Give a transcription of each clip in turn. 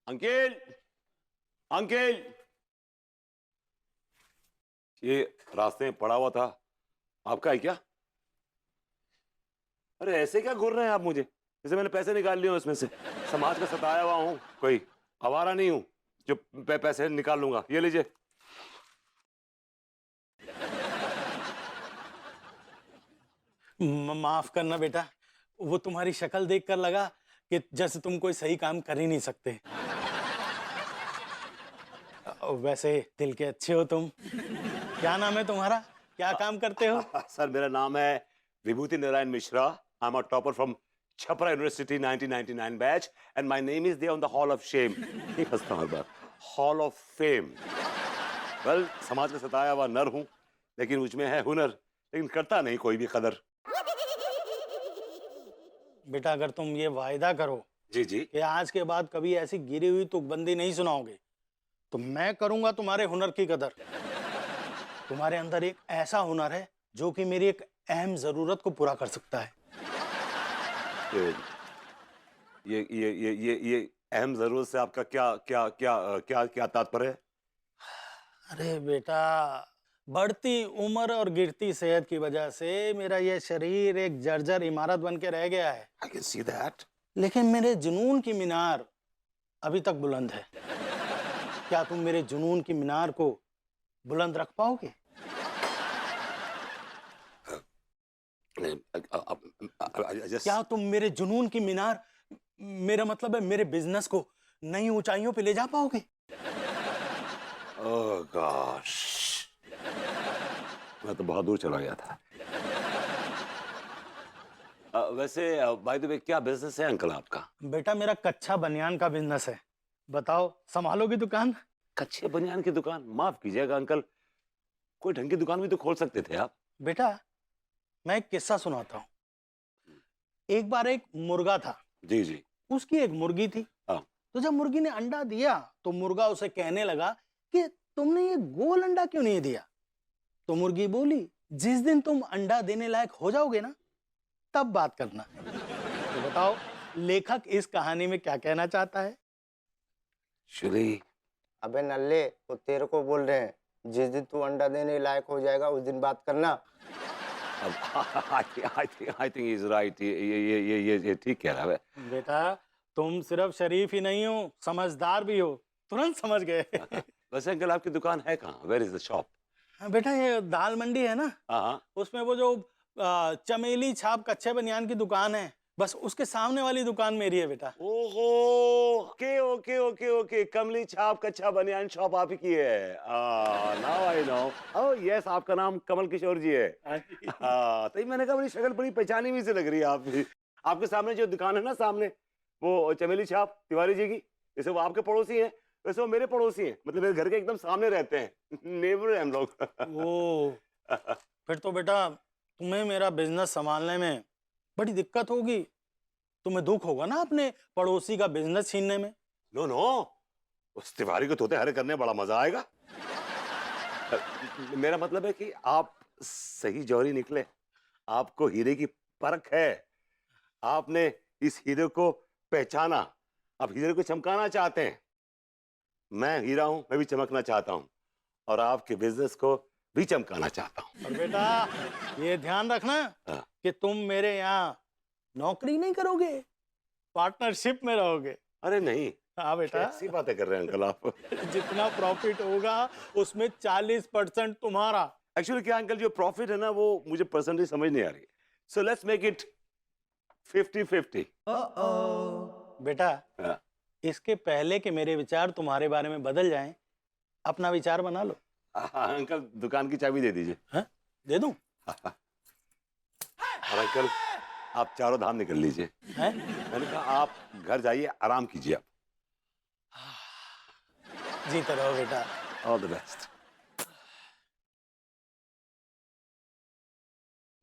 Uncle, uncle, ये रास्ते में पड़ा हुआ था, आपका है क्या? अरे ऐसे क्या घूर रहे हैं आप मुझे, जैसे मैंने पैसे निकाल लिए उसमें से। समाज का सताया हुआ हूं, कोई आवारा नहीं हूं जो पैसे निकाल लूंगा। ये लीजिए। माफ करना बेटा, वो तुम्हारी शक्ल देखकर लगा कि जैसे तुम कोई सही काम कर ही नहीं सकते। वैसे दिल के अच्छे हो तुम। क्या नाम है तुम्हारा? क्या काम करते हो? सर मेरा नाम है Vibhuti Narayan Mishra. I am a topper from Chhapra university 1999 batch and my name is there on the hall of shame. नहीं फंसता हर बार, हॉल ऑफ फेम। वेल, समाज का सताया हुआ नर हूं, लेकिन मुझमें है हुनर, लेकिन करता नहीं कोई भी कदर। बेटा अगर तुम ये वायदा करो जी जी। कि आज के बाद कभी ऐसी गिरी हुई तुकबंदी नहीं सुनाओगे, तो मैं करूंगा तुम्हारे हुनर की कदर। तुम्हारे अंदर एक ऐसा हुनर है जो कि मेरी एक अहम जरूरत को पूरा कर सकता है। ये अहम जरूरत से आपका क्या क्या क्या क्या क्या तात्पर्य है? अरे बेटा, बढ़ती उम्र और गिरती सेहत की वजह से मेरा ये शरीर एक जर्जर इमारत बन के रह गया है। I can see that. लेकिन मेरे जुनून की मीनार अभी तक बुलंद है। क्या तुम मेरे जुनून की मीनार को बुलंद रख पाओगे? क्या तुम मेरे जुनून की मीनार, मेरा मतलब है मेरे बिजनेस को नई ऊंचाइयों पे ले जा पाओगे? Oh gosh. मैं तो बहुत दूर चला गया था। वैसे बाय द वे क्या बिजनेस है अंकल आपका? बेटा मेरा कच्चा बनियान का बिजनेस है। बताओ, संभालोगी दुकान? कच्चे बनियान की दुकान? माफ कीजिएगा अंकल, कोई ढंग की दुकान भी तो खोल सकते थे आप। बेटा मैं एक किस्सा सुनाता हूँ। एक बार एक मुर्गा था। जी जी। उसकी एक मुर्गी थी। हाँ। तो जब मुर्गी ने अंडा दिया तो मुर्गा उसे कहने लगा कि तुमने ये गोल अंडा क्यों नहीं दिया? तो मुर्गी बोली, जिस दिन तुम अंडा देने लायक हो जाओगे ना, तब बात करना। तो बताओ लेखक इस कहानी में क्या कहना चाहता है? शुली। अबे नल्ले, वो तेरे को बोल रहे हैं, जिस दिन तू अंडा देने लायक हो जाएगा उस दिन बात करना। I think he's right. ये ठीक कह रहा है। बेटा तुम सिर्फ शरीफ ही नहीं हो, समझदार भी हो। तुरंत समझ गए। वैसे अंकल आपकी दुकान है कहाँ? Where is the shop? बेटा ये दाल मंडी है ना, हाँ। उसमें वो जो चमेली छाप कच्चे बनियान की दुकान है, बस उसके सामने वाली दुकान मेरी है बेटा। ओहो, ओके ओके ओके ओके, कमली छाप कच्चा बनियान शॉप आप ही की है। Now I know. Oh yes, आपका नाम कमल किशोर जी है। हाँ, तो मैंने कहा बड़ी शक्ल बड़ी पहचानी हुई से लग रही है आपकी। आपके सामने जो दुकान है ना, सामने वो चमेली छाप तिवारी जी की, जैसे वो आपके पड़ोसी हैं वैसे वो मेरे पड़ोसी हैं, मतलब मेरे घर के एकदम सामने रहते हैं। नेबर हैं हम लोग। ओ, फिर तो बेटा तुम्हें मेरा बिजनेस संभालने में बड़ी दिक्कत होगी। तुम्हें दुख होगा ना अपने पड़ोसी का बिजनेस छीनने में। नो नो, उस तिवारी को तोते हरे करने में बड़ा मजा आएगा। मेरा मतलब है कि आप सही जौहरी निकले, आपको हीरे की परख है, आपने इस हीरे को पहचाना, आप हीरे को चमकाना चाहते हैं। मैं हीरा हूं, मैं भी चमकना चाहता हूं और आपके बिजनेस को भी चमकाना चाहता हूं। और बेटा ये ध्यान रखना कि तुम मेरे यहाँ नौकरी नहीं करोगे, पार्टनरशिप में रहोगे। अरे नहीं, हाँ बेटा, ऐसी बातें कर रहे हैं अंकल आप। जितना प्रॉफिट होगा उसमें 40% तुम्हारा। एक्चुअली क्या अंकल, जो प्रॉफिट है ना वो मुझे परसेंटेज समझ नहीं आ रही, सो लेट्स मेक इट 50-50। बेटा इसके पहले कि मेरे विचार तुम्हारे बारे में बदल जाएं, अपना विचार बना लो। अंकल दुकान की चाबी दे दीजिए। हाँ? दे दूं? और अंकल आप चारों धाम निकल लीजिए। हैं? मैंने कहा आप घर जाइए, आराम कीजिए आप। जीते रहो बेटा। All the best.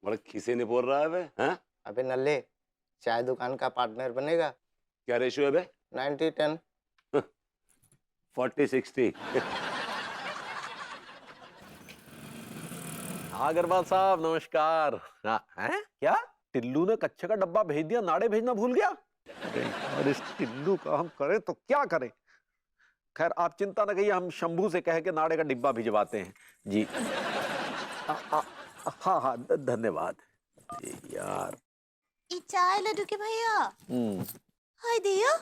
बड़ा खीसे नहीं बोल रहा है बे, हैं? अबे नल्ले, चाय दुकान का पार्टनर बनेगा? क्या रेशियो है बे? 90-10। 40-60। अग्रवाल साहब नमस्कार। हाँ, हैं? क्या टिल्लू ने कच्चे का डब्बा भेज दिया, नाड़े भेजना भूल गया? और इस टिल्लू का हम करें तो क्या करें? खैर आप चिंता न करिए, हम शंभू से कह के नाड़े का डिब्बा भिजवाते हैं जी। हाँ हाँ धन्यवाद जी यार। ई चाय लड्डू के भैया। हाय दिया,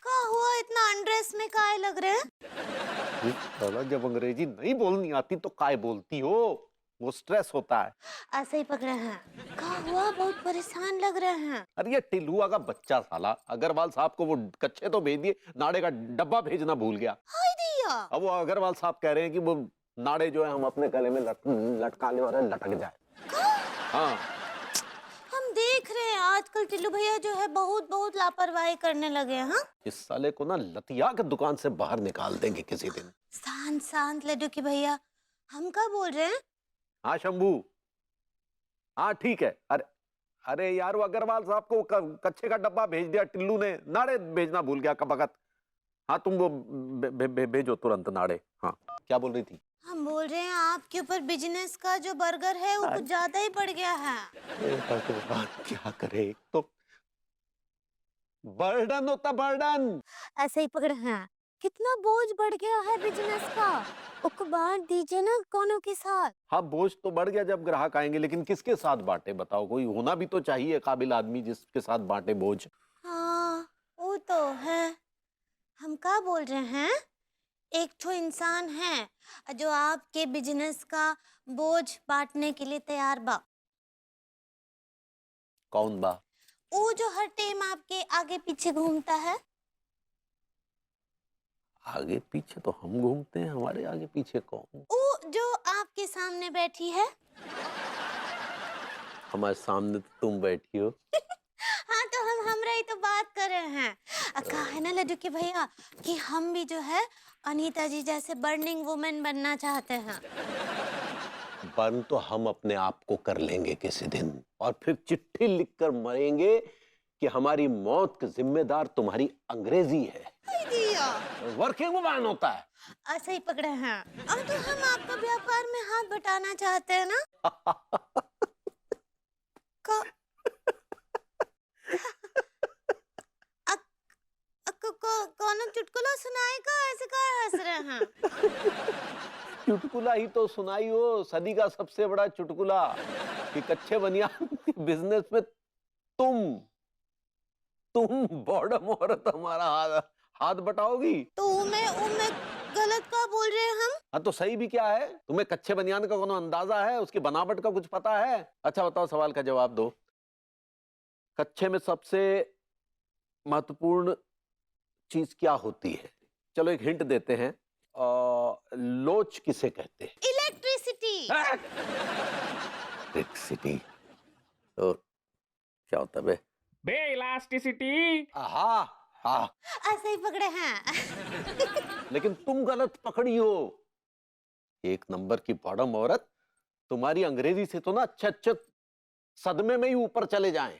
का हुआ इतना अनड्रेस में काहे लग रहे हैं? साला जब अंग्रेजी नहीं बोलनी आती तो काय बोलती हो? वो स्ट्रेस होता है। ऐसे ही पकड़े हैं। का हुआ, बहुत परेशान लग रहे हैं। अरे ये टिल्लुआ का बच्चा साला अग्रवाल साहब को वो कच्चे तो भेज दिए, नाड़े का डब्बा भेजना भूल गया। हाय दिया, अब वो अग्रवाल साहब कह रहे हैं कि वो नाड़े जो है हम अपने गले में लटकाने वाले लटक जाए। हाँ हम देख रहे हैं आजकल टिल्लू भैया जो है बहुत लापरवाही करने लगे हैं। हाँ? इस साले को ना लतिया के दुकान से बाहर निकाल देंगे किसी दिन। शांत शांत लड्डू के भैया, हम क्या बोल रहे हैं? हाँ शंभू, हाँ ठीक है। अरे अरे यार वो अग्रवाल साहब को कच्चे का डब्बा भेज दिया टिल्लू ने, नाड़े भेजना भूल गया कबकत। हाँ तुम वो भेजो तुरंत नाड़े। हाँ क्या बोल रही थी? हम बोल रहे हैं आपके ऊपर बिजनेस का जो बर्गर है वो कुछ ज्यादा ही बढ़ गया है। क्या करे, तो बर्डन होता बर्डन। ऐसे ही पकड़े हैं। कितना बोझ बढ़ गया है बिजनेस का, उसको बांट दीजिए ना कोनो के साथ। हाँ बोझ तो बढ़ गया जब ग्राहक आएंगे, लेकिन किसके साथ बांटे बताओ? कोई होना भी तो चाहिए काबिल आदमी जिसके साथ बांटे बोझ। हाँ वो तो है। हम क्या बोल रहे हैं, एक तो इंसान है जो आपके बिजनेस का बोझ बांटने के लिए तैयार बा। कौन बा? वो जो हर टाइम आपके आगे पीछे घूमता है। आगे पीछे तो हम घूमते हैं, हमारे आगे पीछे कौन? वो जो आपके सामने बैठी है। हमारे सामने तो तुम बैठी हो। हाँ तो हम हमरा ही तो बात कर रहे हैं। कहा है ना लड्डू के भैया कि हम भी जो है अनीता जी जैसे बर्निंग वुमेन बनना चाहते हैं। बर्न तो हम अपने आप को कर लेंगे किसी दिन, और फिर चिट्ठी लिखकर मरेंगे कि हमारी मौत के जिम्मेदार तुम्हारी अंग्रेजी है। वर्किंग वुमन होता है। ऐसे ही पकड़े हैं। अब तो हम आपका व्यापार में हाथ बटाना चाहते हैं ना। कौन चुटकुला सुनाए का, ऐसे का हंस रहे हैं? चुटकुला ही तो सुनाई हो, सदी का सबसे बड़ा चुटकुला कि कच्चे बनियान के बिजनेस में तुम बॉर्डर औरत हमारा हाथ बटाओगी। तो मैं गलत का बोल रहे हैं हम? हाँ तो सही भी क्या है? तुम्हें कच्चे बनियान का कोनो अंदाजा है? उसकी बनावट का कुछ पता है? अच्छा बताओ, सवाल का जवाब दो। कच्चे में सबसे महत्वपूर्ण चीज क्या होती है? चलो एक हिंट देते हैं। लोच किसे कहते हैं? इलेक्ट्रिसिटी। इलेक्ट्रिसिटी तो क्या होता है बे? इलास्टिसिटी। हाँ हाँ ऐसे ही पकड़े हैं। लेकिन तुम गलत पकड़ी हो। एक नंबर की बॉडम औरत, तुम्हारी अंग्रेजी से तो ना अच्छे सदमे में ही ऊपर चले जाएं।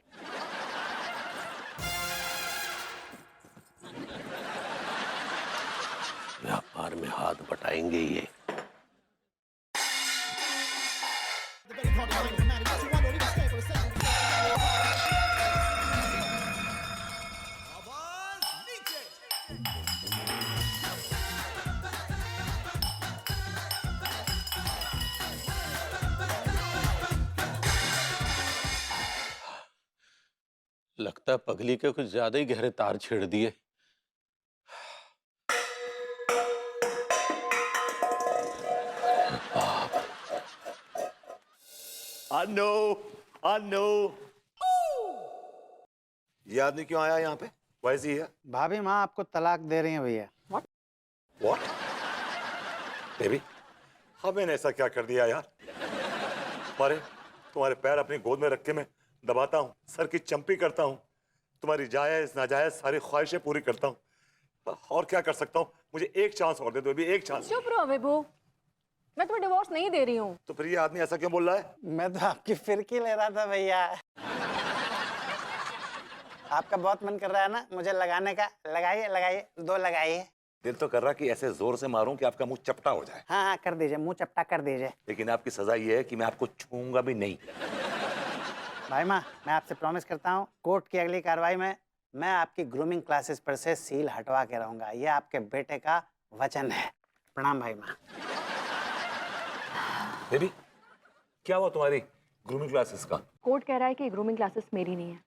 व्यापार में हाथ बटाएंगे ये। लगता है पगली के कुछ ज्यादा ही गहरे तार छेड़ दिए। अनु ये आदमी क्यों आया यहाँ पे? Why is he here? भाभी माँ आपको तलाक दे रही हैं भैया। What? बेबी, हाँ मैंने ऐसा क्या कर दिया यार? तुम्हारे पैर अपनी गोद में रख के मैं दबाता हूँ, सर की चंपी करता हूँ, तुम्हारी जायज नाजायज सारी ख्वाहिशें पूरी करता हूँ। और क्या कर सकता हूँ? मुझे एक चांस और दे दो, एक चांस। चुप रहो विभू, मैं तुम्हें डिवोर्स नहीं दे रही हूँ। तो फिर ये आदमी ऐसा क्यों बोल रहा है? मैं तो आपकी फिरकी ले रहा था भैया। आपका बहुत मन कर रहा है ना मुझे लगाने का। लगाइए लगाइए, 2 लगाइए। दिल तो कर रहा कि ऐसे जोर से मारूं कि आपका मुंह चपटा हो जाए, हाँ हाँ कर दीजिए, मुंह चपटा कर दीजिए। लेकिन आपकी सजा ये है कि मैं आपको छूऊंगा भी नहीं। भाई माँ, मैं आपसे प्रॉमिस करता हूँ कोर्ट की अगली कार्रवाई में मैं आपकी ग्रूमिंग क्लासेस पर से सील हटवा के रहूंगा। ये आपके बेटे का वचन है। प्रणाम भाई माँ। बेबी, क्या हुआ तुम्हारी ग्रूमिंग क्लासेस का? कोर्ट कह रहा है कि ग्रूमिंग क्लासेस मेरी नहीं है,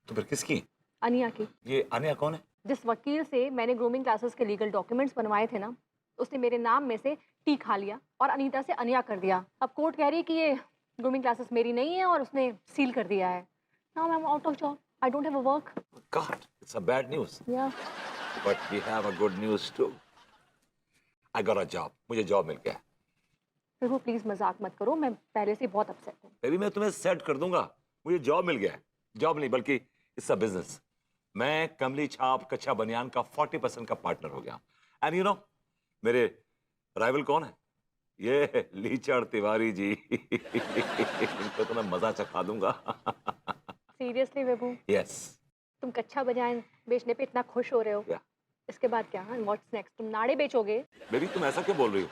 तो फिर किसकी? अनिया की। ये अनिया कौन है? जिस वकील से मैंने ग्रूमिंग क्लासेस के लीगल डॉक्यूमेंट्स बनवाए थे ना, उसने मेरे नाम में से टी खा लिया और अनीता से अनिया कर दिया। अब कोर्ट कह रही है कि ये ग्रूमिंग क्लासेस मेरी नहीं है और उसने सील कर दिया है। Now I am out of job, I don't have a work. God, it's a bad news. या But we have a good news too. I got a job. मुझे जॉब मिल गया। फिर वो प्लीज मजाक मत करो, मैं पहले से बहुत अपसेट हूँ। बेबी, मैं तुम्हें सेट कर दूंगा। मुझे जॉब मिल गया है। जॉब नहीं बल्कि इट्स अ बिजनेस। मैं कमली छाप कच्चा बनियान का 40% का पार्टनर हो गया। एंड यू नो मेरे राइवल कौन है? ये लीचड़ तिवारी जी। इनको तो मैं मजा चखा दूंगा। सीरियसली विभू, यस। तुम कच्चा बनियान बेचने पे इतना खुश हो रहे हो? Yeah. इसके बाद क्या? What's next? तुम नाड़े बेचोगे? बेबी, तुम ऐसा क्यों बोल रही हो?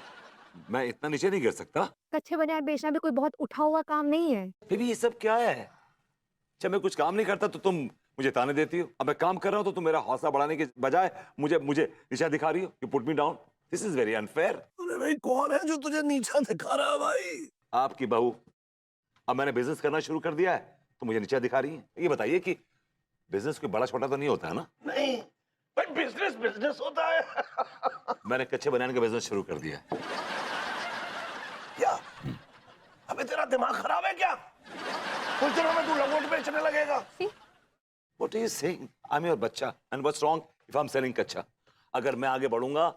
मैं इतना नीचे नहीं गिर सकता। कच्चे बनियान बेचना भी कोई बहुत उठा हुआ काम नहीं है। बेबी, ये सब क्या है? जब मैं कुछ काम नहीं करता तो तुम मुझे ताने देती हो। अब मैं काम कर रहा हूं तो तुम मेरा हौसला बढ़ाने के बजाय मुझे मुझे नीचा दिखा रही हो। You put me down. This is very unfair. अरे भाई, कौन है जो तुझे नीचा दिखा रहा है भाई? आपकी बहू। अब मैंने बिजनेस करना शुरू कर दिया है तो मुझे नीचा दिखा रही है। ये बताइए कि बिजनेस कोई बड़ा छोटा तो नहीं होता है ना? नहीं भाई, बिजनेस बिजनेस होता है। मैंने कच्चे बनाने का बिजनेस शुरू कर दिया है। क्या? अबे तेरा दिमाग खराब है क्या? कुछ दिनों में तू लंगोट बेचने लगेगा। What are you saying? I'm your बच्चा and what's wrong if I'm selling कच्चा? अगर मैं आगे बढ़ूंगा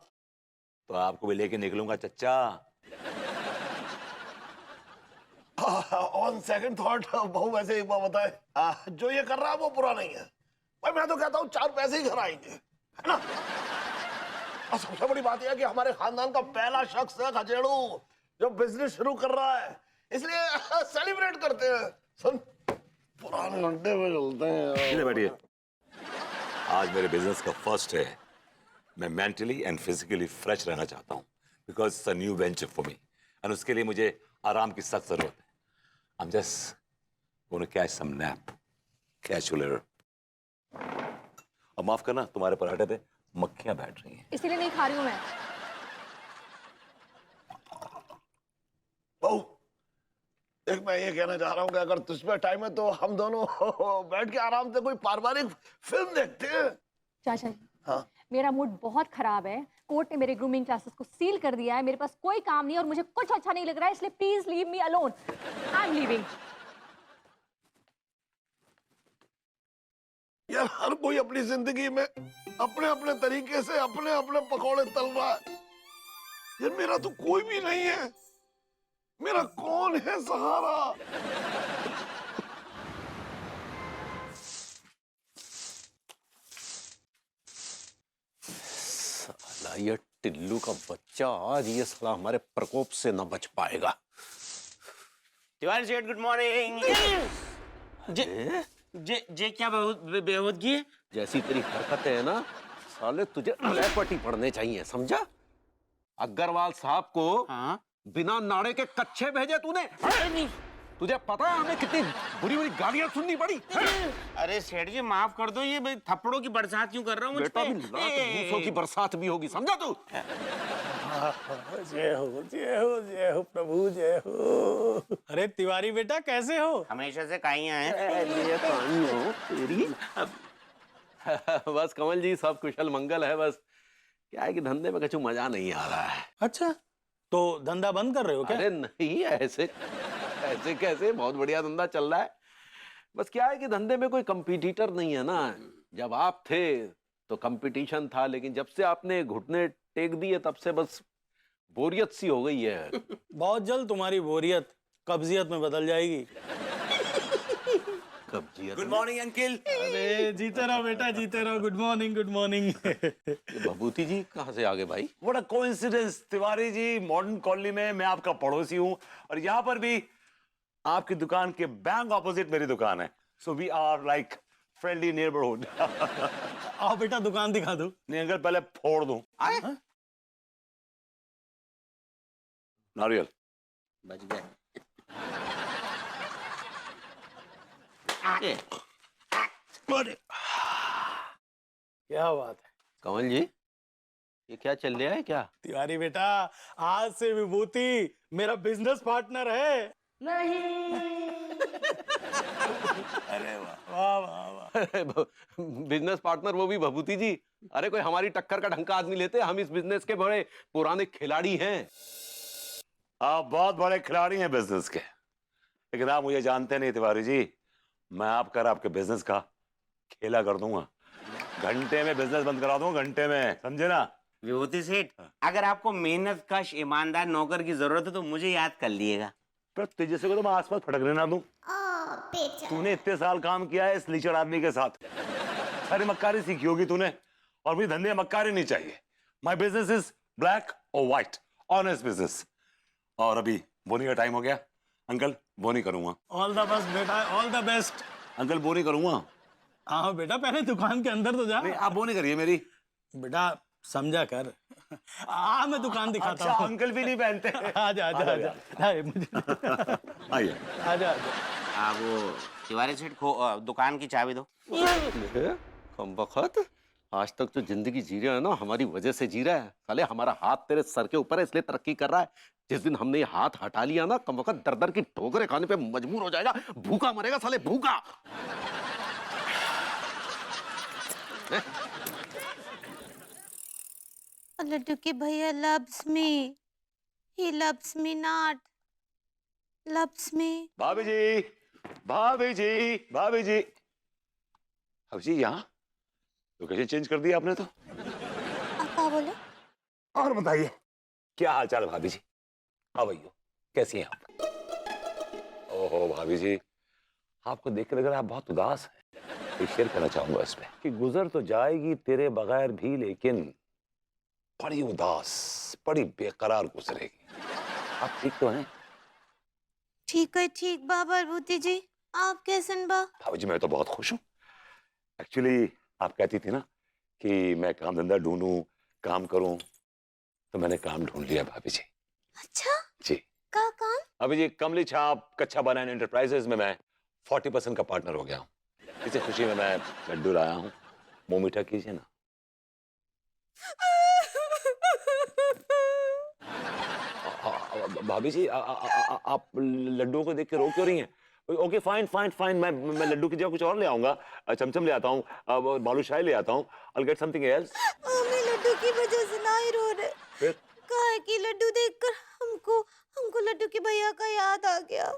तो आपको भी लेके निकलूंगा चच्चा। ऑन सेकंड थॉट बहु, वैसे एक बात बताए, जो ये कर रहा है वो बुरा नहीं है भाई। मैं तो कहता हूँ 4 पैसे ही घर आएंगे, है ना? और सबसे बड़ी बात यह है कि हमारे खानदान का पहला शख्स है खजेड़ू जो बिजनेस शुरू कर रहा है, इसलिए सेलिब्रेट करते हैं। सुन, पुराने घंटे में चलते हैं। इधर बैठिए। आज मेरे बिजनेस का फर्स्ट है। मैं मेंटली एंड फिजिकली फ्रेश रहना चाहता हूँ because it's a new venture for me and उसके लिए मुझे आराम की सख्त जरूरत है। I'm just going to catch some nap. Catch you later. अब माफ करना, तुम्हारे पराठे पे मक्खियां बैठ रही हैं। इसीलिए नहीं खा रही हूँ मैं। बहू, देख, मैं ये कहना चाह रहा हूँ कि अगर तुझ पे टाइम है तो हम दोनों बैठ के आराम से कोई पारिवारिक फिल्म देखते हैं। चाचा जी, हाँ? मेरा मूड बहुत खराब है। कोर्ट ने मेरे ग्रूमिंग क्लासेस को सील कर दिया है। मेरे पास कोई काम नहीं है और मुझे कुछ अच्छा नहीं लग रहा है, इसलिए please leave me alone. I am leaving. यार, हर कोई अपनी जिंदगी में अपने अपने तरीके से अपने अपने पकौड़े तल रहा है। यार, मेरा तो कोई भी नहीं है। मेरा कौन है सहारा? साला ये टिल्लू का बच्चा आज ये साला हमारे प्रकोप से न बच पाएगा। तिवारी सेठ, गुड मॉर्निंग। जे क्या बेहूदगी है? जैसी तेरी हरकतें है ना साले, तुझे रैपटी पड़ने चाहिए, समझा? अग्रवाल साहब को बिना नाड़े के कच्चे भेजे तूने। तुझे पता है हमें कितनी बुरी बुरी गालियां सुननी पड़ी? अरे सेठ जी, माफ कर दो, ये मैं थप्पड़ों की बरसात क्यों कर रहा हूँ मुझ बेटा पे? भी लात घूसों की बरसात भी होगी, समझा तू? जय हो प्रभु, जय हो। अरे तिवारी बेटा, कैसे हो? हमेशा से काइयां हैं। ये कहानी हो तेरी। बस कमल जी, सब कुशल मंगल है। बस क्या है कि धंधे में कुछ मजा नहीं आ रहा है। अच्छा, तो धंधा बंद कर रहे हो क्या? अरे नहीं, ऐसे ऐसे कैसे, बहुत बढ़िया धंधा चल रहा है। बस क्या है कि धंधे में कोई कंपटीटर नहीं है ना। जब आप थे तो कंपटीशन था, लेकिन जब से आपने घुटने टेक दिए तब से बस बोरियत सी हो गई है। बहुत जल्द तुम्हारी बोरियत कब्जियत में बदल जाएगी। कब्जियत। Good morning uncle. अरे जीते रहो बेटा, जीते रहो। Good morning, good morning. Bhabhuti ji कहाँ से आ गए भाई? What a coincidence Tiwari ji. Modern colony में मैं आपका पड़ोसी हूँ और यहाँ पर भी आपकी दुकान के बैंक ऑपोजिट मेरी दुकान है। So we are like friendly neighbourhood. आओ बेटा दुकान दिखा दो। नहीं अंकल, पहले फोड़ दूं। नारियल बच गए। क्या बात है कमल जी, ये क्या चल रहा है क्या? तिवारी बेटा, आज से विभूति मेरा बिजनेस पार्टनर है। अरे वाह वाह वाह वाह। बिजनेस पार्टनर, वो भी भभूति जी? अरे कोई हमारी टक्कर का ढंग का आदमी लेते, हम इस बिजनेस के बड़े पुराने खिलाड़ी हैं। आप बहुत बड़े खिलाड़ी हैं बिजनेस के, लेकिन आप मुझे जानते नहीं तिवारी जी। मैं आपके बिजनेस का खेला कर दूंगा। घंटे में बिजनेस बंद करा दूंगा, घंटे में, समझे ना? विभूति सेठ, अगर आपको मेहनत कश ईमानदार नौकर की जरूरत है तो मुझे याद कर लीजिएगा। पर तेजस्वी को तो मैं आसपास फटकने ना दूं। तूने इतने साल काम किया है इस लीचड़ आदमी के साथ, सारी मक्कारी सीखी होगी तूने, और मुझे धंधे मक्कारी नहीं चाहिए। माय बिजनेस इज ब्लैक और व्हाइट, ऑनेस्ट बिजनेस। और अभी बोनी का टाइम हो गया, अंकल बोनी करूंगा। ऑल द बेस्ट बेटा, ऑल द बेस्ट। अंकल बोनी करूंगा। हाँ बेटा, पहले दुकान के अंदर तो जा। नहीं, आप बोनी करिए मेरी। बेटा समझा कर। मैं दुकान दिखाता अच्छा, हूँ। अंकल भी नहीं पहनते। आजा आजा आजा। आइए। आजा आजा। वो तिवारी सेठ दुकान की चाबी दो। कम बखत, आज तक जो जिंदगी जी रहा है ना, हमारी वजह से जी रहा है। साले हमारा हाथ तेरे सर के ऊपर है इसलिए तरक्की कर रहा है। जिस दिन हमने ये हाथ हटा लिया ना, कम बखत दर दर की ठोकरें खाने पे मजबूर हो जाएगा, भूखा मरेगा साले, भूखा। लड्डू के भैया loves me, he loves me not, loves me। भाभी जी, भाभी जी, भाभी जी, भाभी जी, यहाँ लोकेशन चेंज कर दिया आपने तो। आप क्या बोले? और बताइए क्या हाल चाल है भाभी जी? हाँ भैया, कैसी हैं आप? ओहो भाभी जी, आपको देख कर लग रहा है आप बहुत उदास हैं। एक शेयर करना चाहूंगा इसमें कि गुजर तो जाएगी तेरे बगैर भी, लेकिन बड़ी उदास, बड़ी बेकरार गुजरेगी। आप ठीक तो हैं? ठीक है, ठीक बा बरबूती जी, आप कैसन बा? भाभी जी मैं तो बहुत खुश हूँ। एक्चुअली आप कहती थी ना कि मैं काम धंधा ढूंढूं, काम करूं, तो मैंने काम ढूंढ लिया भाभी जी। अच्छा, जी। का काम? अभी जी कमली छाप कच्चा बनाना एंटरप्राइजेज में मैं 40% का पार्टनर हो गया हूँ। इसी खुशी में मैं लड्डू लाया हूँ, मुंह मीठा कीजिए ना। भाभी जी आप लड्डुओं को देख के रो क्यों रही हैं? ओके फाइन फाइन फाइन, मैं लड्डू की जगह कुछ और ले आऊंगा, चमचम ले आता हूँ, बालूशाही ले आता हूँ, I'll get something else। मैं लड्डू की वजह से ना ही रो रहे। फिर? काहे कि लड्डू देखकर हमको लड्डू के भैया का याद आ गया।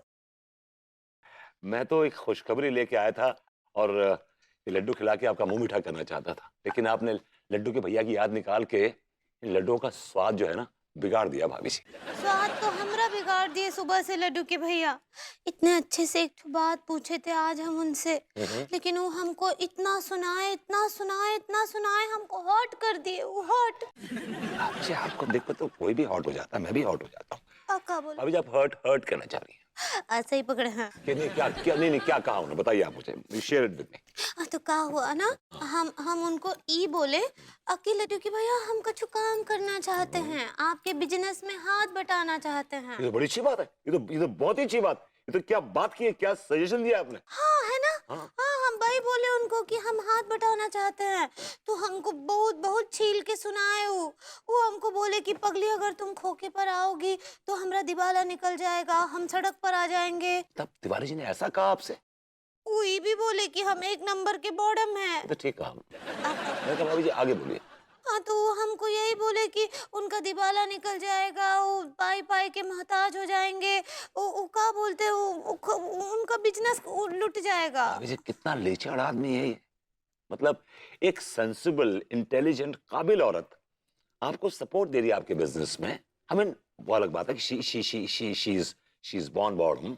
मैं तो एक खुशखबरी लेके आया था और ये लड्डू खिला के आपका मुंह मीठा करना चाहता था, लेकिन आपने लड्डू के भैया की याद निकाल के इन लड्डुओं का स्वाद जो है ना बिगाड़ दिया भाभी जी। स्वाद तो हमरा बिगाड़ दिए सुबह से लड्डू के भैया। इतने अच्छे से एक बात पूछे थे आज हम उनसे, लेकिन वो हमको इतना सुनाए, इतना सुनाए, इतना सुनाए, हमको हॉट कर दिए। वो हॉट। भाभी जी आपको देखो तो कोई भी हॉट हो जाता है, मैं भी हॉट हो जाता हूँ। आप क्या बोले? भाभी जी आप हर्ट करना चाह रही हैं? ऐसे ही पकड़े हैं। कि नहीं, नहीं क्या कहा उन्होंने, बताइए आप मुझे, शेयर इट विद मी। तो क्या हुआ ना, हम उनको ई बोले कि लड्डू के भैया हम कुछ काम करना चाहते हैं, आपके बिजनेस में हाथ बटाना चाहते हैं। ये तो बड़ी अच्छी बात है, ये तो बहुत ही अच्छी बात। ये तो क्या बात की है, क्या सजेशन दिया आपने? हाँ है ना। हाँ। हम भाई बोले उनको कि हम हाथ बटाना चाहते हैं, तो हमको बहुत बहुत छील के सुनाए। वो हमको बोले कि पगली अगर तुम खोखे पर आओगी तो हमरा दिवाला निकल जाएगा, हम सड़क पर आ जाएंगे। तब तिवारी जी ने ऐसा कहा आपसे? वो ये भी बोले कि हम 1 नंबर के बॉडम हैं। तो ठीक कहा। मैं कहा भाभी जी आगे बोलिए। हाँ, तो वो हमको यही बोले कि उनका दिवाला निकल जाएगा, वो पाई पाई के मोहताज हो जाएंगे, वो क्या बोलते हैं, उनका बिजनेस लुट जाएगा। भाभी जी कितना लेचड़ आदमी है ये। मतलब एक सेंसिबल, इंटेलिजेंट, काबिल औरत आपको सपोर्ट दे रही है आपके बिजनेस में। आई मीन वो अलग बात है कि शी इज बॉर्न बॉर्डम,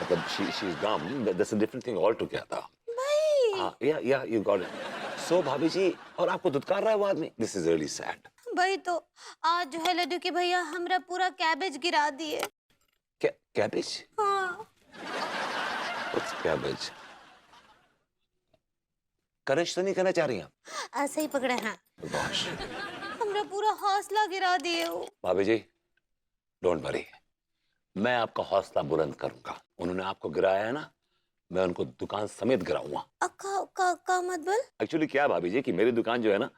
मतलब she is dumb, that's a different thing all together. भाई या यू गॉट इट। सो भाभी जी, और आपको धुतकार रहा है वो आदमी। This is really sad. भाई तो आज जो है लड्डू के भैया हमरा पूरा कैबेज गिरा दिए। कैबेज? हाँ। What's cabbage? करेक्ट तो नहीं करना चाह रही हैं आप? ऐसे ही पकड़े हैं। गोश। हमरा पूरा हौसला गिरा दिए हो। भाभी जी डोंट वरी, मैं आपका हौसला बुलंद करूंगा। उन्होंने आपको गिराया है ना, मैं उनको दुकान समेत गिराऊंगा। का मतलब? एक्चुअली क्या है भाभी जी कि मेरी दुकान जो है ना,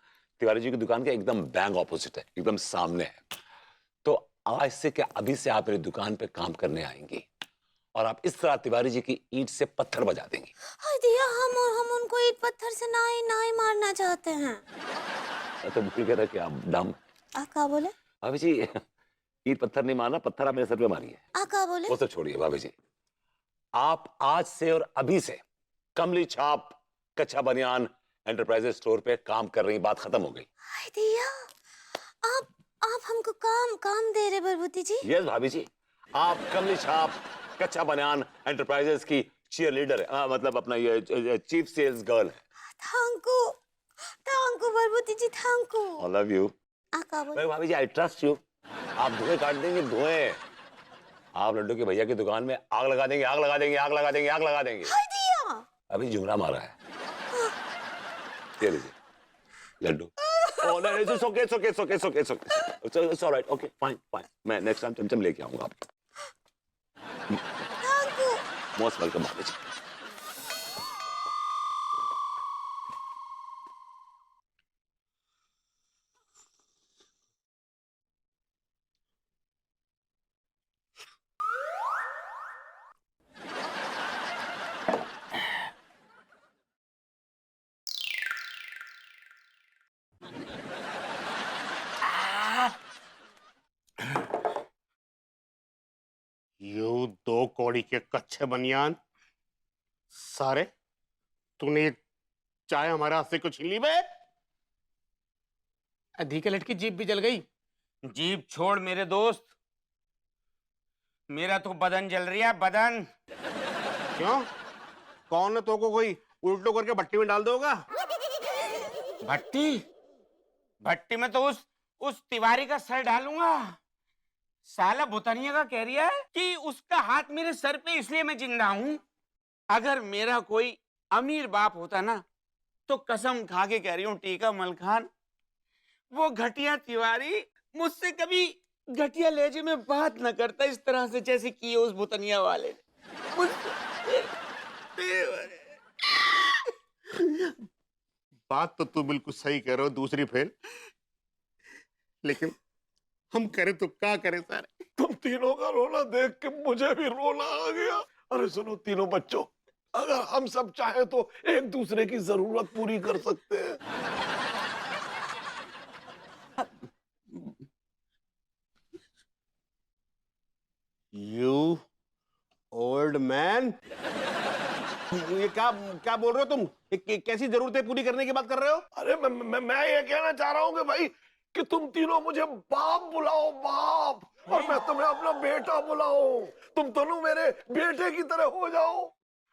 तिवारी जी की दुकान के एकदम बैंग ऑपोजिट है, एकदम सामने है। तो आज से क्या अभी से आप मेरी दुकान पे काम करने आएंगी और आप इस तरह तिवारी जी की ईंट से पत्थर बजा देंगी। हाय दिया, हम उनको ईंट पत्थर से ना ही मारना चाहते हैं। मैं तो भूल गया था कि आप डम। का बोले? भाभी जी ईंट पत्थर नहीं मारना, पत्थर आप मेरे सर पे मारिए। का बोले? वो सब छोड़िए भाभी जी, आप आज से और अभी से कमली छाप कच्चा बनियान एंटरप्राइजेस स्टोर पे काम कर रही, बात खत्म हो गई। हाय दिया, आप हमको काम दे रहे बलबूती जी? यस भाभी जी, आप कमली छाप कच्चा बनियान एंटरप्राइजेस की चीयर लीडर है, मतलब अपना ये चीफ सेल्स गर्ल है। Thank you Balbuti ji, thank you. I love you. का बोले? भाभी जी आई ट्रस्ट यू। आप धुएं काट देंगे, धुएं। आप लड्डू के भैया की दुकान में आग लगा देंगे, आग लगा देंगे, आग लगा देंगे, आग लगा देंगे। हाय दिया, अभी जुमरा मारा है। ये लीजिए Laddu. Oh, no, it's okay, it's okay, it's okay, it's okay, it's okay. It's all right. Okay, fine, fine. मैं next time चमचम लेके आऊंगा आपको। Thank you. Most welcome भाभी जी। यू दो कौड़ी के कच्चे बनियान सारे, तूने ये चाय हमारे हाथ से कुछ छीन ली बे? अधिक लटकी जीप भी जल गई। जीप छोड़ मेरे दोस्त, मेरा तो बदन जल रहा है, बदन। क्यों? कौन ने तो को कोई उल्टो करके भट्टी में डाल दोगा? भट्टी भट्टी में तो उस तिवारी का सर डालूंगा। साला बुतनिया का कह रहा है कि उसका हाथ मेरे सर पे, इसलिए मैं जिंदा हूं। अगर मेरा कोई अमीर बाप होता ना, तो कसम खा के कह रही हूँ टीका मलखान, वो घटिया तिवारी मुझसे कभी घटिया लहजे में बात न करता इस तरह से जैसे किए उस बुतनिया वाले ने। बात तो तू बिल्कुल सही कह रहे हो, दूसरी फेल। लेकिन हम करें तो क्या करें सर? तुम तीनों का रोना देख के मुझे भी रोना आ गया। अरे सुनो तीनों बच्चों, अगर हम सब चाहे तो एक दूसरे की जरूरत पूरी कर सकते हैं। यू ओल्ड मैन, ये क्या क्या बोल रहे हो तुम? कैसी जरूरतें पूरी करने की बात कर रहे हो? अरे मैं ये कहना चाह रहा हूँ कि भाई कि तुम तीनों मुझे बाप बुलाओ, बाप, और मैं तुम्हें अपना बेटा बुलाऊं। तुम दोनों मेरे बेटे की तरह हो जाओ,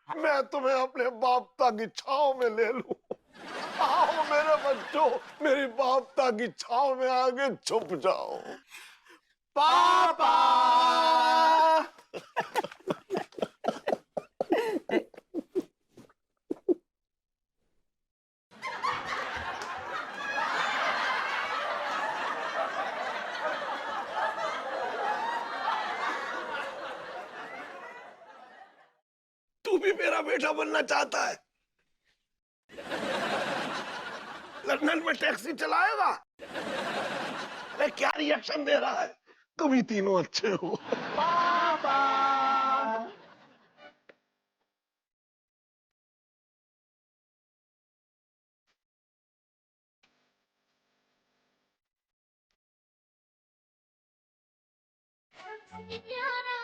मैं तुम्हें अपने बापता की छांव में ले लूं। आओ मेरे बच्चों, मेरी बापता की छांव में आके छुप जाओ। पापा! तू भी मेरा बेटा बनना चाहता है? लंदन में टैक्सी चलाएगा? अरे क्या रिएक्शन दे रहा है? तुम ही तीनों अच्छे हो। पापा! प्यारा